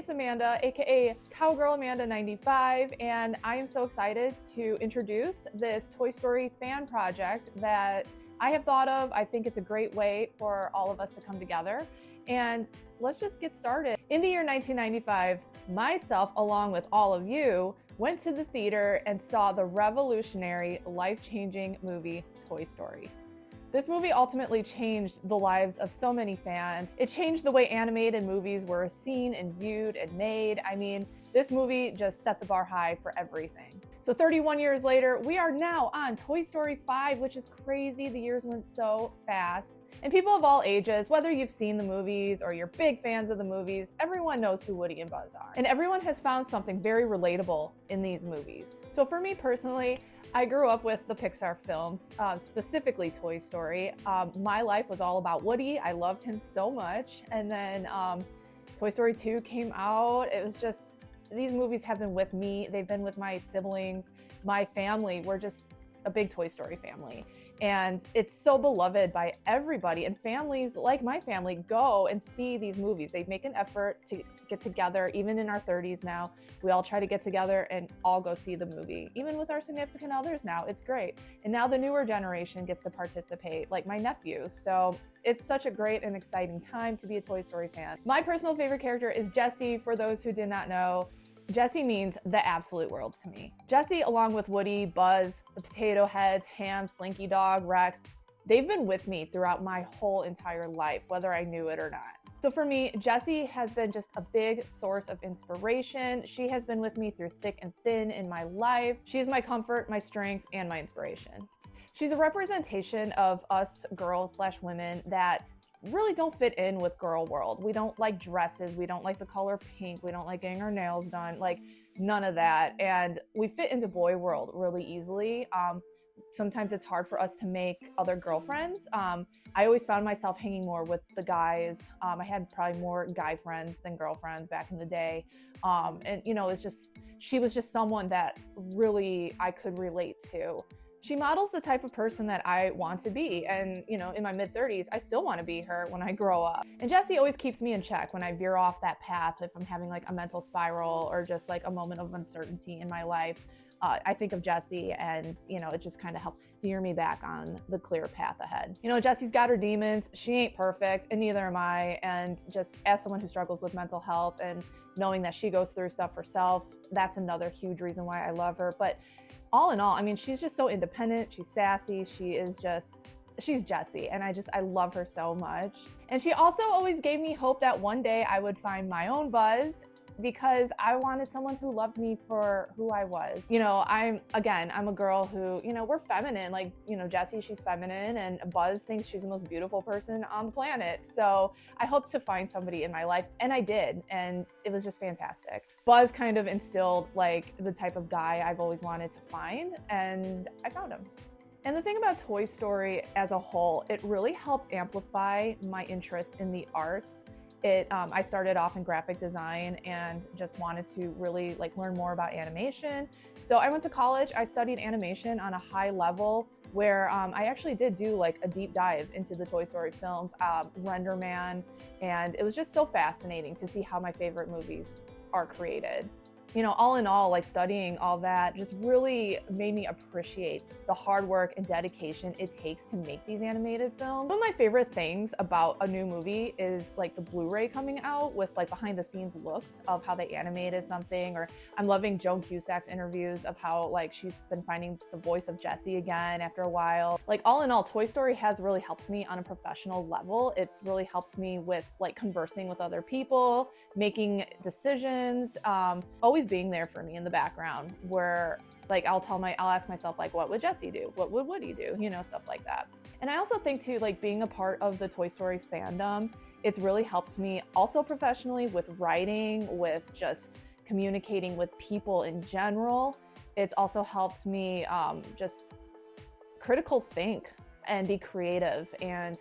it's Amanda, aka Cowgirl Amanda 95, and I am so excited to introduce this Toy Story fan project that I have thought of. I think it's a great way for all of us to come together, and let's just get started. In the year 1995, myself, along with all of you, went to the theater and saw the revolutionary, life-changing movie Toy Story. This movie ultimately changed the lives of so many fans. It changed the way animated movies were seen and viewed and made. I mean, this movie just set the bar high for everything. So 31 years later, we are now on Toy Story 5, which is crazy. The years went so fast. And people of all ages, whether you've seen the movies or you're big fans of the movies, everyone knows who Woody and Buzz are. And everyone has found something very relatable in these movies. So for me personally, I grew up with the Pixar films, specifically Toy Story. My life was all about Woody. I loved him so much. And then Toy Story 2 came out. It was just, these movies have been with me. They've been with my siblings, my family. We're just a big Toy Story family. And it's so beloved by everybody. And families like my family go and see these movies. They make an effort to get together. Even in our 30s now, we all try to get together and all go see the movie. Even with our significant others now, it's great. And now the newer generation gets to participate, like my nephew. So it's such a great and exciting time to be a Toy Story fan. My personal favorite character is Jessie. For those who did not know, Jessie means the absolute world to me. Jessie, along with Woody, Buzz, the Potato Heads, Ham, Slinky Dog, Rex, they've been with me throughout my whole entire life, whether I knew it or not. So for me, Jessie has been just a big source of inspiration. She has been with me through thick and thin in my life. She is my comfort, my strength, and my inspiration. She's a representation of us girls/women that really don't fit in with girl world. We don't like dresses. We don't like the color pink. We don't like getting our nails done, like none of that. And we fit into boy world really easily. Sometimes it's hard for us to make other girlfriends. I always found myself hanging more with the guys. I had probably more guy friends than girlfriends back in the day. And you know, it's just, she was just someone that really I could relate to. She models the type of person that I want to be. And, you know, in my mid-30s, I still want to be her when I grow up. And Jessie always keeps me in check when I veer off that path, if I'm having like a mental spiral or just like a moment of uncertainty in my life. I think of Jessie and, you know, it just kind of helps steer me back on the clear path ahead. You know, Jessie's got her demons. She ain't perfect, and neither am I. And just as someone who struggles with mental health and knowing that she goes through stuff herself, that's another huge reason why I love her. But all in all, I mean, she's just so independent. She's sassy. She's Jessie, and I love her so much. And she also always gave me hope that one day I would find my own Buzz, because I wanted someone who loved me for who I was. You know, I'm a girl who, you know, we're feminine. Like, you know, Jessie, she's feminine, and Buzz thinks she's the most beautiful person on the planet. So I hope to find somebody in my life, and I did, and it was just fantastic. Buzz kind of instilled like the type of guy I've always wanted to find, and I found him. And the thing about Toy Story as a whole, it really helped amplify my interest in the arts. I started off in graphic design and just wanted to really like learn more about animation. So I went to college, I studied animation on a high level where I actually did do like a deep dive into the Toy Story films, Render Man, and it was just so fascinating to see how my favorite movies are created. You know, all in all, like studying all that just really made me appreciate the hard work and dedication it takes to make these animated films. One of my favorite things about a new movie is like the Blu-ray coming out with like behind the scenes looks of how they animated something. Or I'm loving Joan Cusack's interviews of how like she's been finding the voice of Jessie again after a while. Like all in all, Toy Story has really helped me on a professional level. It's really helped me with like conversing with other people, making decisions, always being there for me in the background, where like I'll ask myself like, what would Jessie do? What would Woody do? You know, stuff like that. And I also think too, like being a part of the Toy Story fandom, it's really helped me also professionally with writing, with just communicating with people in general. It's also helped me just critical think and be creative and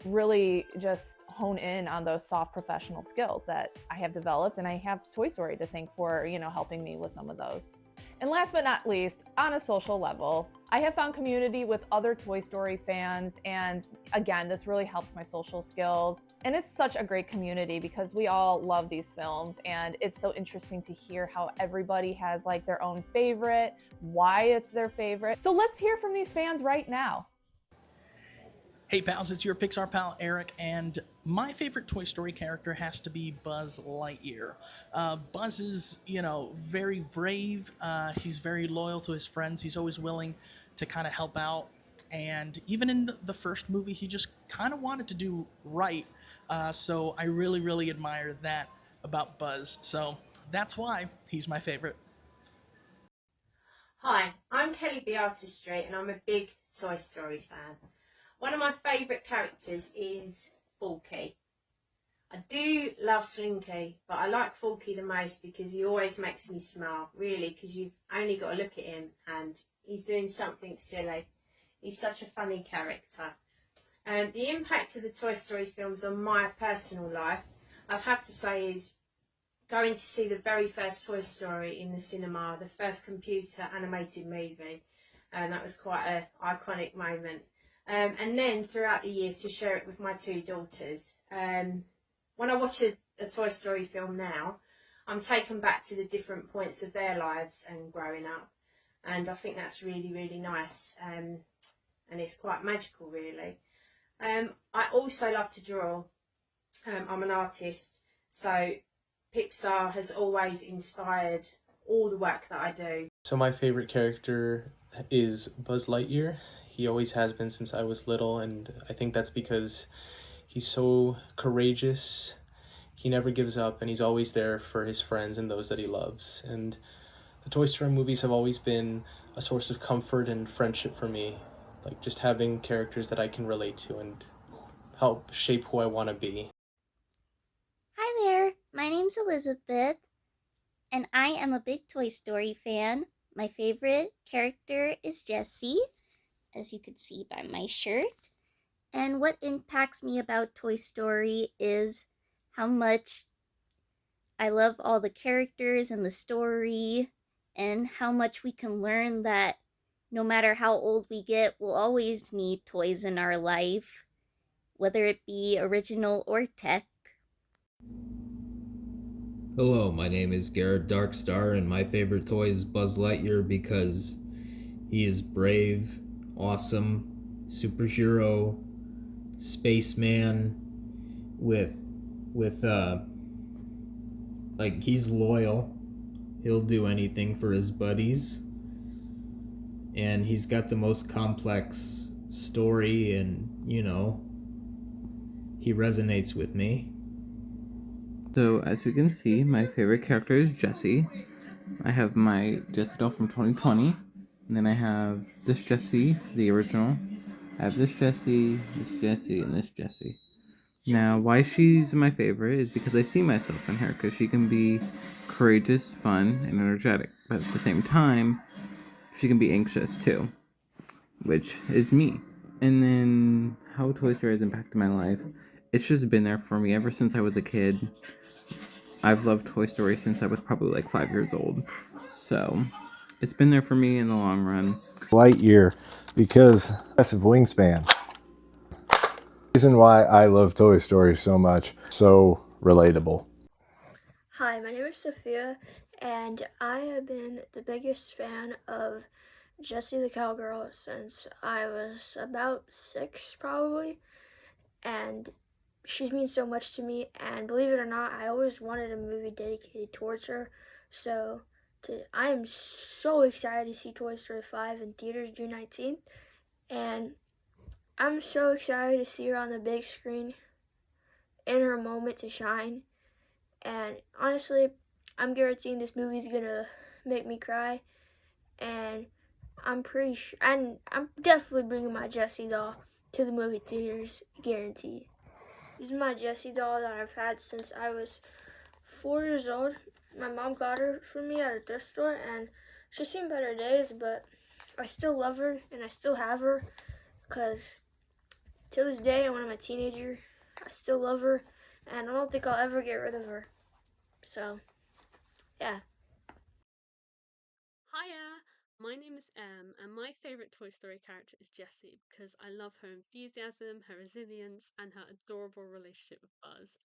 really just hone in on those soft professional skills that I have developed, and I have Toy Story to thank for, you know, helping me with some of those. And last but not least, on a social level, I have found community with other Toy Story fans, and again, this really helps my social skills. And it's such a great community because we all love these films, and it's so interesting to hear how everybody has like their own favorite, why it's their favorite. So let's hear from these fans right now. Hey pals, it's your Pixar pal Eric, and my favorite Toy Story character has to be Buzz Lightyear. Buzz is, very brave. He's very loyal to his friends. He's always willing to kind of help out. And even in the first movie, he just kind of wanted to do right. So I really, really admire that about Buzz. So that's why he's my favorite. Hi, I'm Kelly Beatistreet and I'm a big Toy Story fan. One of my favourite characters is Forky. I do love Slinky, but I like Forky the most because he always makes me smile, really, because you've only got to look at him and he's doing something silly. He's such a funny character. The impact of the Toy Story films on my personal life, I'd have to say, is going to see the very first Toy Story in the cinema, the first computer animated movie, and that was quite an iconic moment. And then throughout the years to share it with my two daughters. When I watch a Toy Story film now, I'm taken back to the different points of their lives and growing up, and I think that's really, really nice, and it's quite magical, really. I also love to draw. I'm an artist, so Pixar has always inspired all the work that I do. So my favorite character is Buzz Lightyear. He always has been since I was little, and I think that's because he's so courageous. He never gives up, and he's always there for his friends and those that he loves. And the Toy Story movies have always been a source of comfort and friendship for me, like just having characters that I can relate to and help shape who I want to be. Hi there, my name's Elizabeth, and I am a big Toy Story fan. My favorite character is Jessie, as you can see by my shirt. And what impacts me about Toy Story is how much I love all the characters and the story, and how much we can learn that no matter how old we get, we'll always need toys in our life, whether it be original or tech. Hello, my name is Garrett Darkstar, and my favorite toy is Buzz Lightyear because he is brave, awesome, superhero, spaceman with he's loyal. He'll do anything for his buddies. And he's got the most complex story, and he resonates with me. So, as you can see, my favorite character is Jessie. I have my Jessie doll from 2020, and then I have this Jessie, the original. I have this Jessie, and this Jessie. Now, why she's my favorite is because I see myself in her, because she can be courageous, fun, and energetic, but at the same time, she can be anxious too, which is me. And then, how Toy Story has impacted my life, it's just been there for me ever since I was a kid. I've loved Toy Story since I was probably like 5 years old. So, it's been there for me in the long run. Lightyear, because massive wingspan. Reason why I love Toy Story so much, so relatable. Hi, my name is Sophia, and I have been the biggest fan of Jessie the Cowgirl since I was about 6, probably, and she's means so much to me, and believe it or not, I always wanted a movie dedicated towards her, so I am so excited to see Toy Story 5 in theaters June 19th, and I'm so excited to see her on the big screen in her moment to shine. And honestly, I'm guaranteeing this movie's gonna make me cry, and I'm pretty sure, and I'm definitely bringing my Jessie doll to the movie theaters, guaranteed. This is my Jessie doll that I've had since I was 4 years old. My mom got her for me at a thrift store, and she's seen better days, but I still love her, and I still have her, because to this day, when I'm a teenager, I still love her, and I don't think I'll ever get rid of her. So, yeah. Hiya, My name is Em, and my favourite Toy Story character is Jessie because I love her enthusiasm, her resilience, and her adorable relationship with Buzz.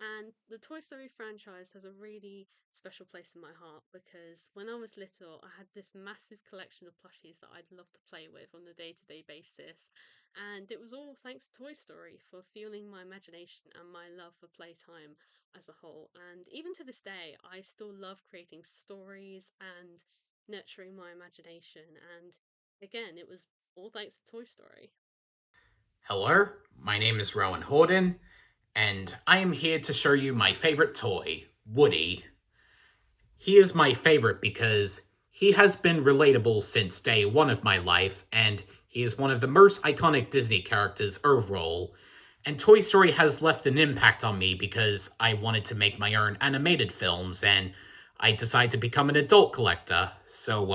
And the Toy Story franchise has a really special place in my heart because when I was little, I had this massive collection of plushies that I'd love to play with on a day to day basis. And it was all thanks to Toy Story for fueling my imagination and my love for playtime as a whole. And even to this day, I still love creating stories and nurturing my imagination. And again, it was all thanks to Toy Story. Hello, my name is Rowan Horden, and I am here to show you my favorite toy, Woody. He is my favorite because he has been relatable since day one of my life, and he is one of the most iconic Disney characters overall. And Toy Story has left an impact on me because I wanted to make my own animated films, and I decided to become an adult collector. So,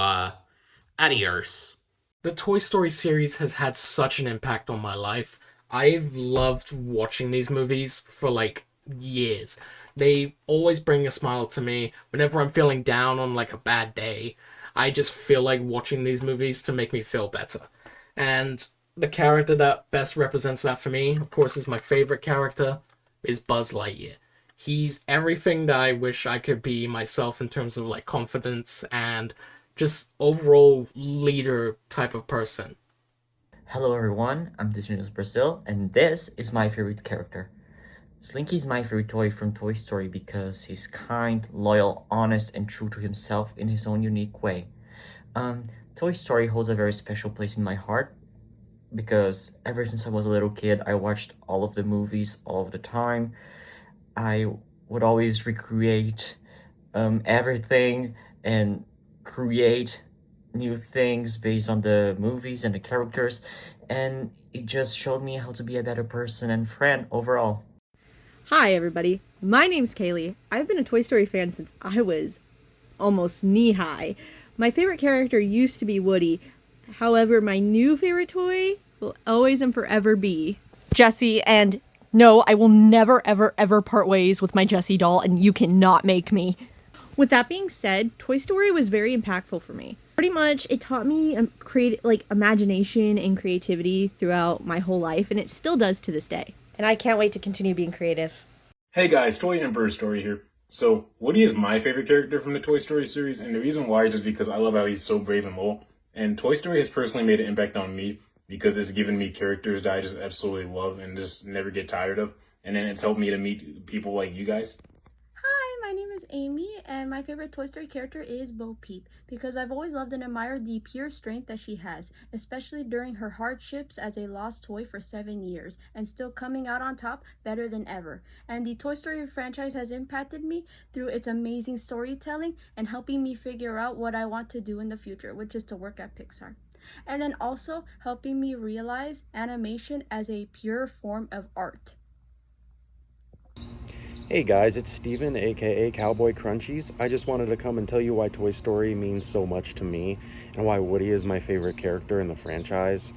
adios. The Toy Story series has had such an impact on my life. I've loved watching these movies for years. They always bring a smile to me whenever I'm feeling down on a bad day. I just feel like watching these movies to make me feel better. And the character that best represents that for me, of course, is my favorite character, is Buzz Lightyear. He's everything that I wish I could be myself in terms of confidence and just overall leader type of person. Hello everyone, I'm Testimonies Brazil, and this is my favorite character. Slinky is my favorite toy from Toy Story because he's kind, loyal, honest, and true to himself in his own unique way. Toy Story holds a very special place in my heart because ever since I was a little kid, I watched all of the movies all of the time. I would always recreate everything and create new things based on the movies and the characters, and it just showed me how to be a better person and friend overall. Hi everybody, my name's Kaylee. I've been a Toy Story fan since I was almost knee-high. My favorite character used to be Woody. However, my new favorite toy will always and forever be Jessie, and no, I will never, ever, ever part ways with my Jessie doll, and you cannot make me. With that being said, Toy Story was very impactful for me. Pretty much, it taught me imagination and creativity throughout my whole life, and it still does to this day. And I can't wait to continue being creative. Hey guys, Toy Emperor Story here. So, Woody is my favorite character from the Toy Story series, and the reason why is just because I love how he's so brave and loyal. And Toy Story has personally made an impact on me because it's given me characters that I just absolutely love and just never get tired of. And then it's helped me to meet people like you guys. My name is Amy, and my favorite Toy Story character is Bo Peep because I've always loved and admired the pure strength that she has, especially during her hardships as a lost toy for 7 years and still coming out on top better than ever. And the Toy Story franchise has impacted me through its amazing storytelling and helping me figure out what I want to do in the future, which is to work at Pixar. And then also helping me realize animation as a pure form of art. Hey guys, it's Steven, aka Cowboy Crunchies. I just wanted to come and tell you why Toy Story means so much to me and why Woody is my favorite character in the franchise.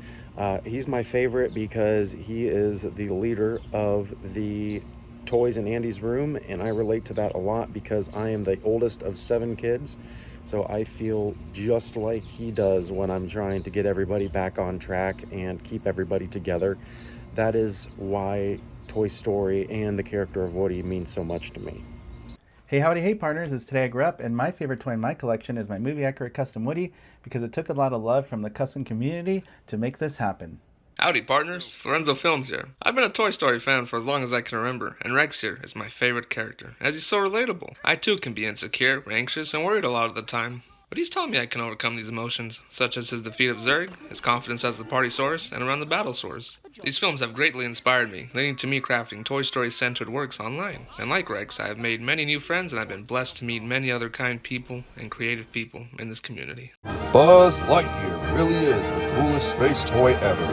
He's my favorite because he is the leader of the Toys in Andy's Room, and I relate to that a lot because I am the oldest of 7 kids. So I feel just like he does when I'm trying to get everybody back on track and keep everybody together. That is why Toy Story and the character of Woody means so much to me. Hey howdy hey partners, it's Today I Grew Up, and my favorite toy in my collection is my movie accurate custom Woody because it took a lot of love from the custom community to make this happen. Howdy partners, Lorenzo Films here. I've been a Toy Story fan for as long as I can remember, and Rex here is my favorite character, as he's so relatable. I too can be insecure, anxious, and worried a lot of the time. But he's telling me I can overcome these emotions, such as his defeat of Zurg, his confidence as the party source, and around the battle source. These films have greatly inspired me, leading to me crafting Toy Story-centered works online. And like Rex, I have made many new friends, and I've been blessed to meet many other kind people and creative people in this community. Buzz Lightyear really is the coolest space toy ever.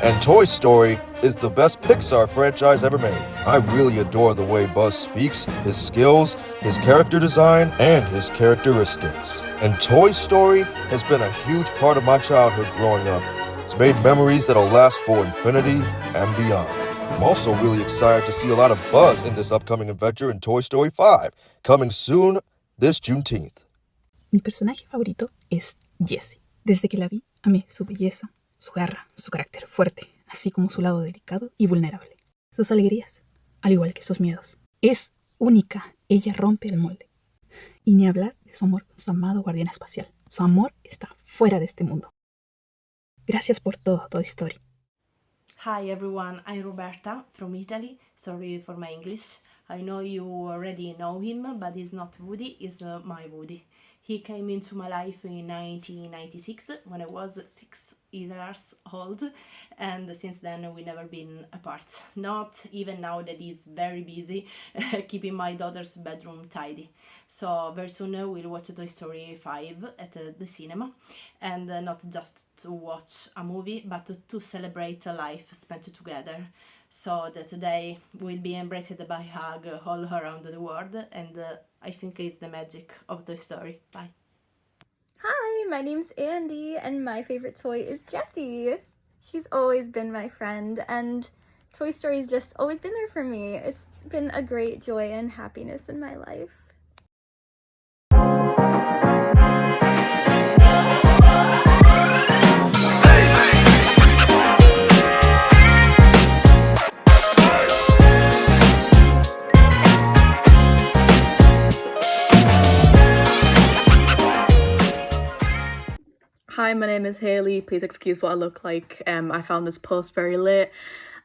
And Toy Story is the best Pixar franchise ever made. I really adore the way Buzz speaks, his skills, his character design, and his characteristics. And Toy Story has been a huge part of my childhood growing up. It's made memories that'll last for infinity and beyond. I'm also really excited to see a lot of Buzz in this upcoming adventure in Toy Story 5, coming soon this Juneteenth. Mi personaje favorito es Jessie. Desde que la vi, amé su belleza, su garra, su carácter fuerte, así como su lado delicado y vulnerable. Sus alegrías, al igual que sus miedos. Es única, ella rompe el molde. Y ni hablar de su amor con su amado guardián espacial. Su amor está fuera de este mundo. Gracias por todo, Toy Story. Hi everyone, I'm Roberta from Italy. Sorry for my English. I know you already know him, but he's not Woody, he's my Woody. He came into my life in 1996 when I was 6 years old, and since then we never been apart. Not even now that he's very busy keeping my daughter's bedroom tidy. So very soon we'll watch Toy Story 5 at the cinema, and not just to watch a movie, but to celebrate a life spent together. So that they will be embraced by hug all around the world, and I think it's the magic of Toy Story. Bye. Hi, my name's Andy, and my favorite toy is Jessie. She's always been my friend, and Toy Story's just always been there for me. It's been a great joy and happiness in my life. Hi, my name is Hayley. Please excuse what I look like. I found this post very late.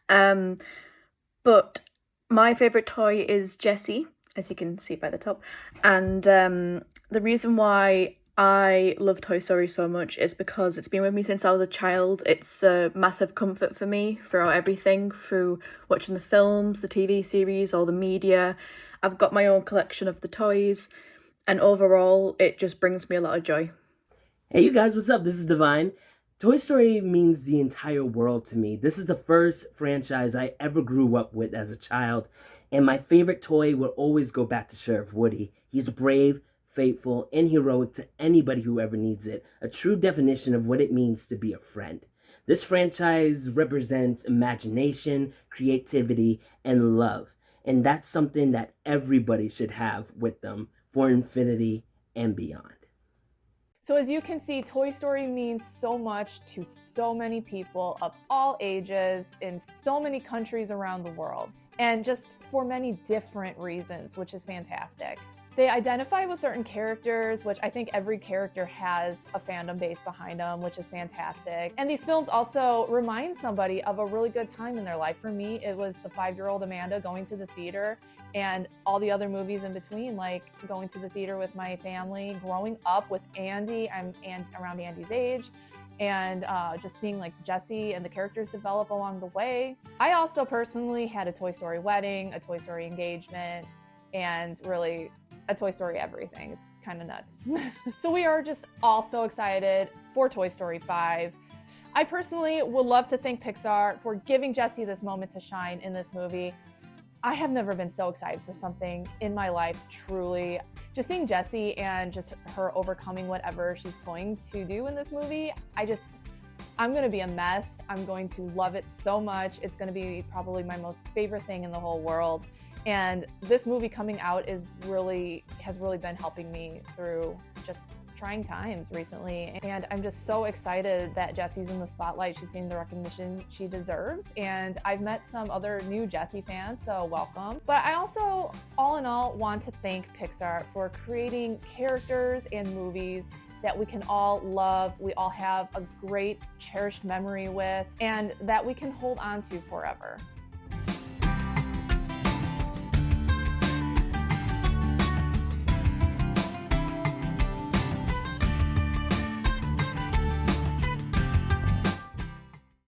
But my favourite toy is Jessie, as you can see by the top. And the reason why I love Toy Story so much is because it's been with me since I was a child. It's a massive comfort for me throughout everything, through watching the films, the TV series, all the media. I've got my own collection of the toys, and overall it just brings me a lot of joy. Hey you guys, what's up? This is Divine. Toy Story means the entire world to me. This is the first franchise I ever grew up with as a child, and my favorite toy will always go back to Sheriff Woody. He's brave, faithful, and heroic to anybody who ever needs it. A true definition of what it means to be a friend. This franchise represents imagination, creativity, and love, and that's something that everybody should have with them for infinity and beyond. So as you can see, Toy Story means so much to so many people of all ages in so many countries around the world, and just for many different reasons, which is fantastic. They identify with certain characters, which I think every character has a fandom base behind them, which is fantastic. And these films also remind somebody of a really good time in their life. For me, it was the 5-year-old Amanda going to the theater, and all the other movies in between, like going to the theater with my family, growing up with Andy. I'm around Andy's age, and just seeing like Jessie and the characters develop along the way. I also personally had a Toy Story wedding, a Toy Story engagement, and really a Toy Story everything. It's kind of nuts. So we are just all so excited for Toy Story 5. I personally would love to thank Pixar for giving Jessie this moment to shine in this movie. I have never been so excited for something in my life, truly. Just seeing Jessie and just her overcoming whatever she's going to do in this movie, I'm gonna be a mess. I'm going to love it so much. It's gonna be probably my most favorite thing in the whole world. And this movie coming out has really been helping me through just trying times recently. And I'm just so excited that Jessie's in the spotlight. She's getting the recognition she deserves. And I've met some other new Jessie fans, so welcome. But I also, all in all, want to thank Pixar for creating characters and movies that we can all love, we all have a great cherished memory with, and that we can hold on to forever.